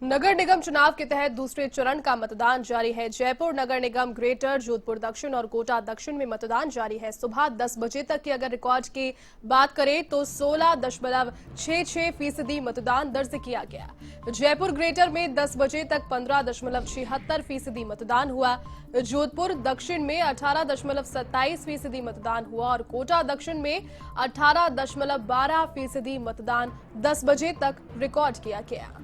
नगर निगम चुनाव के तहत दूसरे चरण का मतदान जारी है। जयपुर नगर निगम ग्रेटर, जोधपुर दक्षिण और कोटा दक्षिण में मतदान जारी है। सुबह 10 बजे तक की अगर रिकॉर्ड की बात करें तो 16.66% मतदान दर्ज किया गया। जयपुर ग्रेटर में 10 बजे तक 15.76% मतदान हुआ। जोधपुर दक्षिण में 18.27% मतदान हुआ और कोटा दक्षिण में 18.12% मतदान 10 बजे तक रिकॉर्ड किया गया।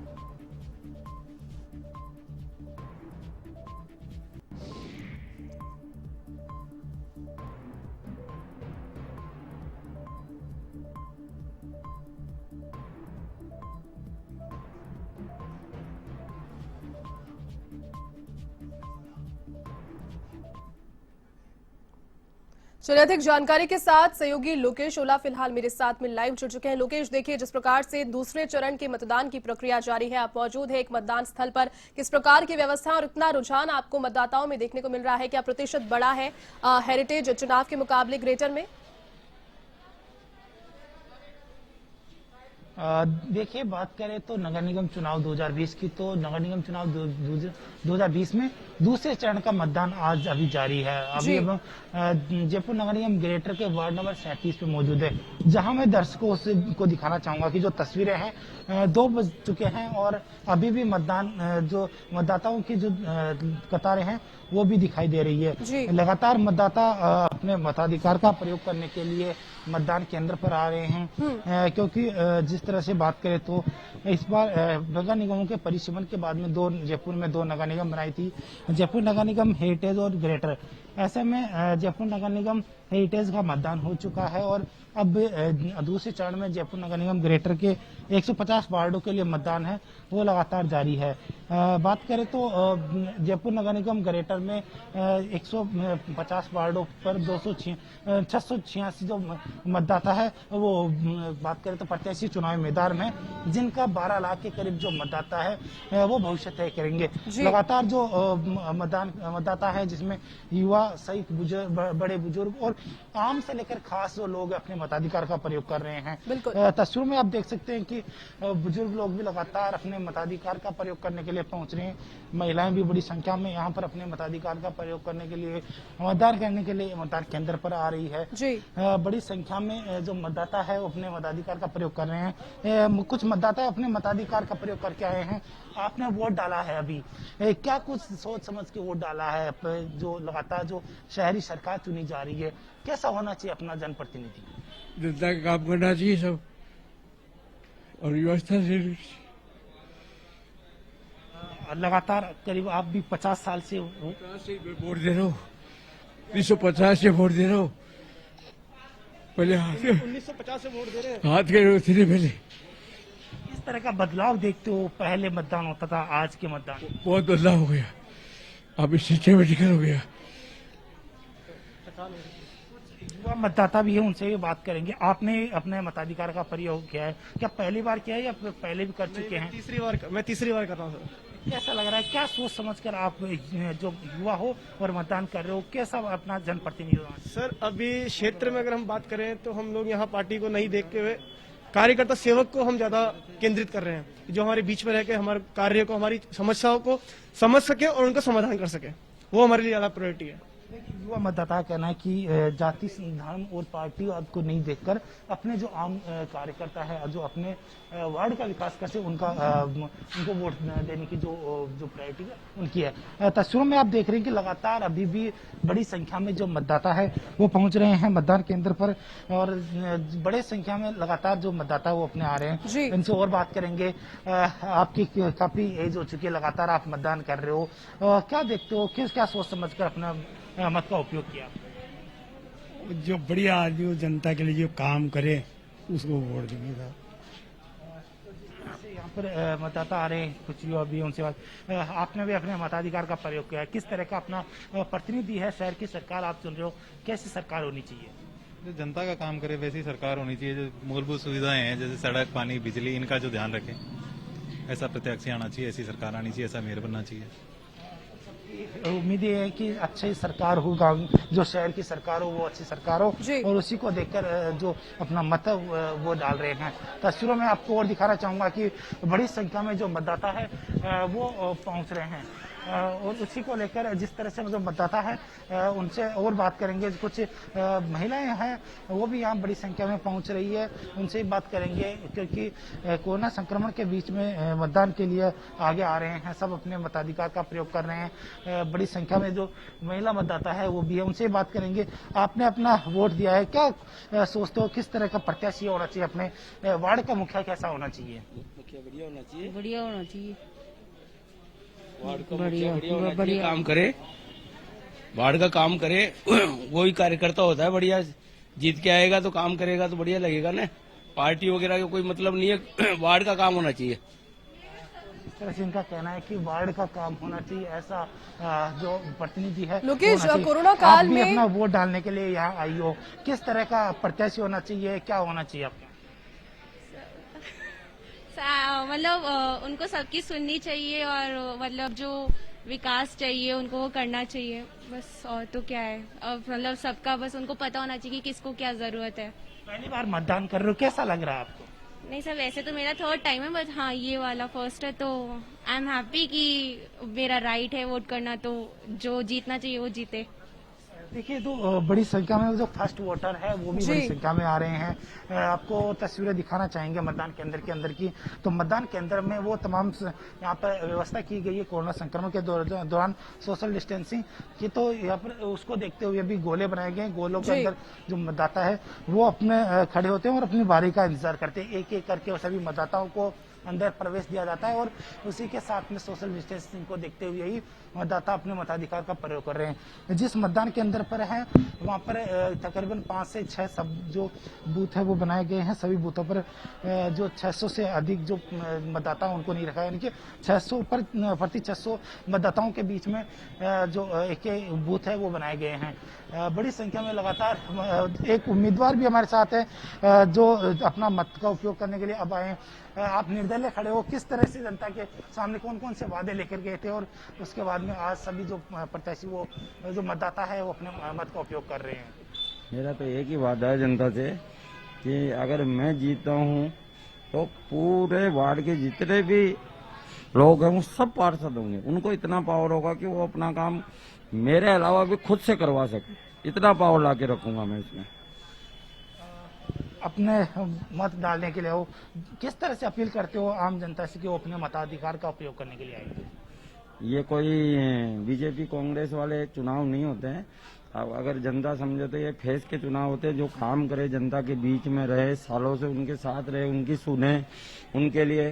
चलिए अधिक जानकारी के साथ सहयोगी लोकेश ओला फिलहाल मेरे साथ में लाइव जुड़ चुके हैं। लोकेश, देखिए जिस प्रकार से दूसरे चरण के मतदान की प्रक्रिया जारी है, आप मौजूद है एक मतदान स्थल पर, किस प्रकार की व्यवस्था और इतना रुझान आपको मतदाताओं में देखने को मिल रहा है? क्या प्रतिशत बढ़ा है हेरिटेज चुनाव के मुकाबले ग्रेटर में? देखिए, बात करें तो नगर निगम चुनाव 2020 की, तो नगर निगम चुनाव 2020 में दूसरे चरण का मतदान आज अभी जारी है। अभी जयपुर नगर निगम ग्रेटर के वार्ड नंबर 37 पे मौजूद है, जहां मैं दर्शकों को दिखाना चाहूंगा कि जो तस्वीरें हैं 2 बज चुके हैं और अभी भी मतदान जो मतदाताओं की जो कतारें हैं वो भी दिखाई दे रही है। लगातार मतदाता अपने मताधिकार का प्रयोग करने के लिए मतदान केंद्र पर आ रहे हैं, क्योंकि जिस तरह से बात करें तो इस बार नगर निगमों के परिसीमन के बाद में जयपुर में 2 नगर निगम बनाई थी, जयपुर नगर निगम हेरिटेज और ग्रेटर। ऐसे में जयपुर नगर निगम हेरिटेज का मतदान हो चुका है और अब दूसरे चरण में जयपुर नगर निगम ग्रेटर के 150 वार्डों के लिए मतदान है, वो लगातार जारी है। बात करें तो जयपुर नगर निगम ग्रेटर में 150 वार्डों पर 686 जो मतदाता है वो बात करें तो प्रत्याशी चुनावी मैदान में, जिनका 12 लाख के करीब जो मतदाता है वो भविष्य तय करेंगे। लगातार जो मतदाता है जिसमें युवा सहित बड़े बुजुर्ग और आम से लेकर खास जो लोग अपने मताधिकार का प्रयोग कर रहे हैं। तस्वीरों में आप देख सकते हैं कि बुजुर्ग लोग भी लगातार अपने मताधिकार का प्रयोग करने के लिए पहुंच रहे हैं। महिलाएं भी बड़ी संख्या में यहाँ पर अपने मताधिकार का प्रयोग करने के लिए, मतदान करने के लिए मतदान केंद्र पर आ रही है। बड़ी संख्या में जो मतदाता है वो अपने मताधिकार का प्रयोग कर रहे हैं। कुछ मतदाता अपने मताधिकार का प्रयोग करके आए हैं। आपने वोट डाला है अभी, क्या कुछ सोच समझ के वोट डाला है? जो लगातार जो शहरी सरकार चुनी जा रही है, कैसा होना चाहिए अपना जनप्रतिनिधि? जनता का काम करना चाहिए सब और व्यवस्था से। लगातार करीब आप भी 50 साल से वोट दे रहा हूँ, 1950 से वोट दे रहा हूँ। पहले 1950 से वोट दे रहे हैं, हाथ के थे पहले। इस तरह का बदलाव देखते हो? पहले मतदान होता था, आज के मतदान बहुत बदलाव हो गया, अभी सिस्टमेटिकल हो गया। युवा मतदाता भी है, उनसे भी बात करेंगे। आपने अपने मताधिकार का प्रयोग किया है, क्या पहली बार किया है या पहले भी कर चुके हैं? मैं तीसरी बार कर रहा हूँ सर। कैसा लग रहा है? क्या सोच समझकर आप जो युवा हो और मतदान कर रहे हो, कैसा अपना जनप्रतिनिधि? सर अभी क्षेत्र में अगर हम बात करें तो हम लोग यहाँ पार्टी को नहीं देखते हुए कार्यकर्ता सेवक को हम ज्यादा केंद्रित कर रहे हैं, जो हमारे बीच में रह के हमारे कार्य को, हमारी समस्याओं को समझ सके और उनका समाधान कर सके, वो हमारे लिए ज्यादा प्रायोरिटी है। युवा मतदाता का कहना है कि जाति, धर्म और पार्टीवाद को नहीं देखकर अपने जो आम कार्यकर्ता है, जो अपने वार्ड का विकास करते, उनको वोट देने की जो प्रायोरिटी है उनकी है। तस्वीरों में आप देख रहे हैं कि लगातार अभी भी बड़ी संख्या में जो मतदाता है वो पहुंच रहे हैं मतदान केंद्र पर और बड़े संख्या में लगातार जो मतदाता वो अपने आ रहे हैं। इनसे और बात करेंगे। आपकी काफी एज हो चुकी है, लगातार आप मतदान कर रहे हो, क्या देखते हो, क्या सोच समझ कर अपना मत का उपयोग किया? जो बढ़िया आदमी जनता के लिए जो काम करे उसको वोट देंगे साहब। यहाँ पर मतदाता आ रहे हैं, कुछ युवा भी, उनसे बात। आपने भी अपने मताधिकार का प्रयोग किया है, किस तरह का अपना प्रतिनिधि है, शहर की सरकार आप चुन रहे हो, कैसी सरकार होनी चाहिए? जो जनता का काम करे वैसी सरकार होनी चाहिए, जो मूलभूत सुविधाएं हैं जैसे सड़क, पानी, बिजली, इनका जो ध्यान रखे, ऐसा प्रत्याशी आना चाहिए, ऐसी सरकार आनी चाहिए, ऐसा मेयर बनना चाहिए। उम्मीद ये है कि अच्छी सरकार हो, गाँव जो शहर की सरकार हो वो अच्छी सरकार हो, जी। और उसी को देखकर जो अपना मत वो डाल रहे हैं। तस्वीरों में आपको और दिखाना चाहूंगा कि बड़ी संख्या में जो मतदाता है वो पहुंच रहे हैं, और उसी को लेकर जिस तरह से जो मतदाता है उनसे और बात करेंगे। कुछ महिलाएं हैं वो भी यहाँ बड़ी संख्या में पहुंच रही है, उनसे भी बात करेंगे, क्योंकि कोरोना संक्रमण के बीच में मतदान के लिए आगे आ रहे हैं, सब अपने मताधिकार का प्रयोग कर रहे हैं। बड़ी संख्या में जो महिला मतदाता है वो भी है, उनसे बात करेंगे। आपने अपना वोट दिया है, क्या सोचते हो किस तरह का प्रत्याशी होना चाहिए, अपने वार्ड का मुखिया कैसा होना चाहिए? बढ़िया होना चाहिए, बढ़िया होना चाहिए। वार्ड का बढ़िया, मुखिया बढ़िया होना चाहिए, बढ़िया। काम करे, वार्ड का काम करे, वही कार्यकर्ता होता है बढ़िया। जीत के आएगा तो काम करेगा तो बढ़िया लगेगा ना। पार्टी वगैरह का कोई मतलब नहीं है, वार्ड का काम होना चाहिए। इस तरह से इनका कहना है कि वार्ड का काम होना चाहिए, ऐसा जो प्रतिनिधि है लोकेश, होना चाहिए। कोरोना आप काल भी में अपना वोट डालने के लिए यहाँ आई हो, किस तरह का प्रत्याशी होना चाहिए, क्या होना चाहिए आपका? मतलब उनको सबकी सुननी चाहिए, और मतलब जो विकास चाहिए उनको वो करना चाहिए बस, और तो क्या है। अब मतलब सबका बस उनको पता होना चाहिए कि किसको क्या जरूरत है। पहली बार मतदान कर रहे हो, कैसा लग रहा है आपको? नहीं सर, वैसे तो मेरा 3rd टाइम है, बट हाँ ये वाला फर्स्ट है, तो आई एम हैप्पी कि मेरा राइट है वोट करना, तो जो जीतना चाहिए वो जीते। देखिए, तो बड़ी संख्या में जो फर्स्ट वोटर है वो भी जी। बड़ी संख्या में आ रहे हैं। आपको तस्वीरें दिखाना चाहेंगे मतदान केंद्र के अंदर की। तो मतदान केंद्र में वो तमाम यहाँ पर व्यवस्था की गई है कोरोना संक्रमण के दौरान सोशल डिस्टेंसिंग की, तो यहाँ पर उसको देखते हुए भी गोले बनाए गए हैं। गोलों के जी। अंदर जो मतदाता है वो अपने खड़े होते हैं और अपनी बारी का इंतजार करते हैं। एक एक करके सभी मतदाताओं को अंदर प्रवेश दिया जाता है, और उसी के साथ में सोशल डिस्टेंसिंग को देखते हुए ही मतदाता अपने मताधिकार का प्रयोग कर रहे हैं। जिस मतदान केंद्र पर है वहाँ पर तकरीबन 5 से 6 सब जो बूथ है वो बनाए गए हैं। सभी बूथों पर जो 600 से अधिक जो मतदाता उनको नहीं रखा है, यानी कि 600 पर प्रति 600 मतदाताओं के बीच में जो एक बूथ है वो बनाए गए हैं। बड़ी संख्या में लगातार एक उम्मीदवार भी हमारे साथ है जो अपना मत का उपयोग करने के लिए अब आए हैं। आप निर्दलीय खड़े हो, किस तरह से जनता के सामने कौन कौन से वादे लेकर गए थे, और उसके बाद में आज सभी जो प्रत्याशी वो जो मतदाता है वो अपने मत का उपयोग कर रहे हैं? मेरा तो एक ही वादा है जनता से कि अगर मैं जीतता हूँ तो पूरे वार्ड के जितने भी लोग हैं वो सब पार्षद होंगे। उनको इतना पावर होगा कि वो अपना काम मेरे अलावा भी खुद से करवा सके। इतना पावर ला के रखूंगा मैं इसमें। अपने मत डालने के लिए हो, किस तरह से अपील करते हो आम जनता से कि वो अपने मताधिकार का उपयोग करने के लिए आएंगे? ये कोई बीजेपी कांग्रेस वाले चुनाव नहीं होते हैं। अब अगर जनता समझे तो ये फेस के चुनाव होते हैं। जो काम करे, जनता के बीच में रहे, सालों से उनके साथ रहे, उनकी सुने, उनके लिए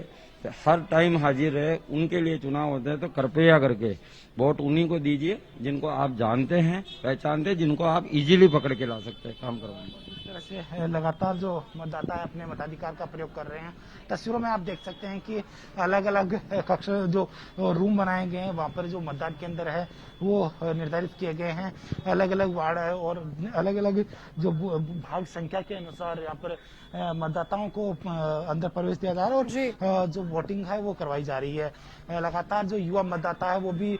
हर टाइम हाजिर रहे, उनके लिए चुनाव होते हैं। तो कृपया करके वोट उन्हीं को दीजिए जिनको आप जानते हैं, पहचानते हैं, जिनको आप इजीली पकड़ के ला सकते हैं काम करवाने। से लगातार जो मतदाता है अपने मताधिकार का प्रयोग कर रहे हैं। तस्वीरों में आप देख सकते हैं कि अलग अलग कक्ष जो रूम बनाए गए हैं वहाँ पर जो मतदान केंद्र है वो निर्धारित किए गए हैं। अलग अलग वार्ड है और अलग अलग जो भाग संख्या के अनुसार यहाँ पर मतदाताओं को अंदर प्रवेश दिया जा रहा है, और जो वोटिंग है वो करवाई जा रही है। लगातार जो युवा मतदाता है वो भी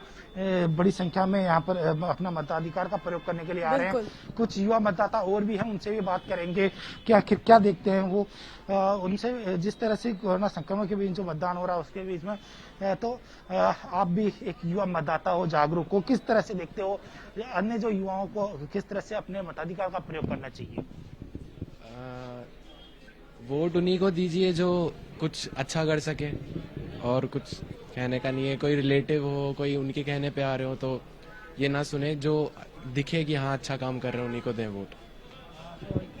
बड़ी संख्या में यहाँ पर अपना मताधिकार का प्रयोग करने के लिए आ रहे हैं। कुछ युवा मतदाता और भी हैं, उनसे भी बात करेंगे क्या देखते हैं वो उनसे। जिस तरह से कोरोना संक्रमण के बीच जो मतदान हो रहा है उसके बीच में, तो आप भी एक युवा मतदाता हो, जागरूक हो, किस तरह से देखते हो अन्य जो युवाओं को किस तरह से अपने मताधिकार का प्रयोग करना चाहिए? वोट उन्हीं को दीजिए जो कुछ अच्छा कर सके, और कुछ कहने का नहीं है। कोई रिलेटिव हो, कोई उनके कहने पे आ रहे हो तो ये ना सुने, जो दिखे कि हाँ अच्छा काम कर रहे हो उन्हीं को दें वोट।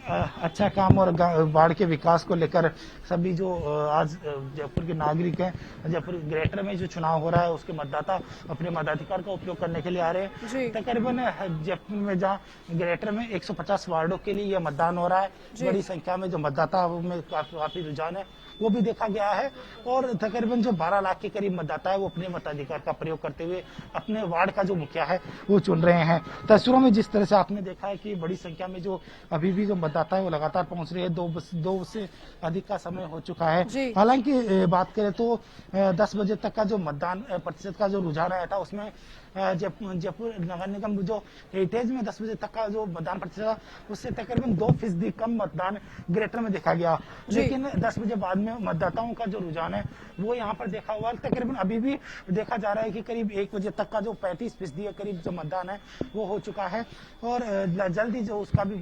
अच्छा काम और बाढ़ के विकास को लेकर सभी जो आज जयपुर के नागरिक हैं, जयपुर ग्रेटर में जो चुनाव हो रहा है उसके मतदाता अपने मताधिकार का उपयोग करने के लिए आ रहे हैं। तकरीबन जयपुर में जहाँ ग्रेटर में 150 वार्डों के लिए यह मतदान हो रहा है। बड़ी संख्या में जो मतदाता में काफी रुझान है वो भी देखा गया है, और तकरीबन जो 12 लाख के करीब मतदाता है वो अपने मताधिकार का प्रयोग करते हुए अपने वार्ड का जो मुखिया है वो चुन रहे हैं। तस्वीरों में जिस तरह से आपने देखा है कि बड़ी संख्या में जो अभी भी जो मतदाता मतदाता है वो लगातार पहुंच रही है। दो से अधिक का समय हो चुका है। जी। हालांकि बात करें तो 10 बजे तक का जो मतदान प्रतिशत का जो रुझान आया था उसमें जयपुर नगर निगम जो हेरिटेज में 10 बजे तक का जो मतदान प्रतिशत था उससे तकरीबन 2% कम मतदान ग्रेटर में देखा गया। लेकिन 10 बजे बाद में मतदाताओं का जो रुझान है वो यहाँ पर देखा हुआ तकरीबन अभी भी देखा जा रहा है कि करीब 1 बजे तक का जो 35% करीब जो मतदान है वो हो चुका है और जल्दी जो उसका भी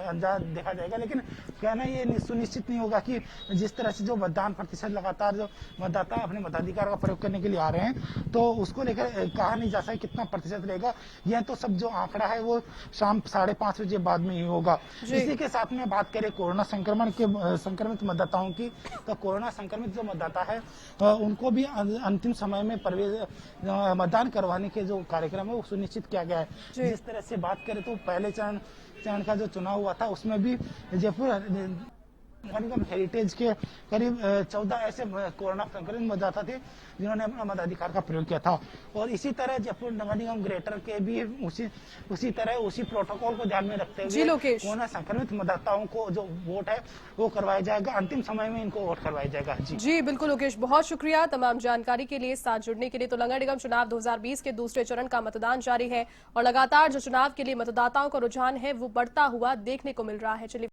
अंदाज देखा जाएगा। लेकिन कहना ये सुनिश्चित नहीं होगा कि जिस तरह से जो मतदान प्रतिशत लगातार जो मतदाता अपने मताधिकार का प्रयोग करने के लिए आ रहे हैं तो उसको लेकर कहा नहीं जा सकता कितना प्रतिशत रहेगा। यह तो सब जो आंकड़ा है वो शाम 5:30 बजे बाद में ही होगा। इसी के साथ में बात करें कोरोना संक्रमित मतदाताओं की तो कोरोना संक्रमित जो मतदाता है उनको भी अंतिम समय में मतदान करवाने के जो कार्यक्रम है वो सुनिश्चित किया गया है। जिस तरह से बात करें तो पहले चरण का जो चुनाव हुआ था उसमें भी जयपुर नगर निगम हेरिटेज के करीब 14 ऐसे कोरोना संक्रमित मतदाता थे जिन्होंने अपना मताधिकार का प्रयोग किया था और इसी तरह जयपुर नगर निगम ग्रेटर के भी उसी तरह उसी प्रोटोकॉल को ध्यान में रखते हुए कोरोना संक्रमित मतदाताओं को जो वोट है वो करवाया जाएगा। अंतिम समय में इनको वोट करवाया जाएगा। जी बिल्कुल लोकेश, बहुत शुक्रिया तमाम जानकारी के लिए, साथ जुड़ने के लिए। तो नगर निगम चुनाव 2020 के दूसरे चरण का मतदान जारी है और लगातार जो चुनाव के लिए मतदाताओं का रुझान है वो बढ़ता हुआ देखने को मिल रहा है। चलिए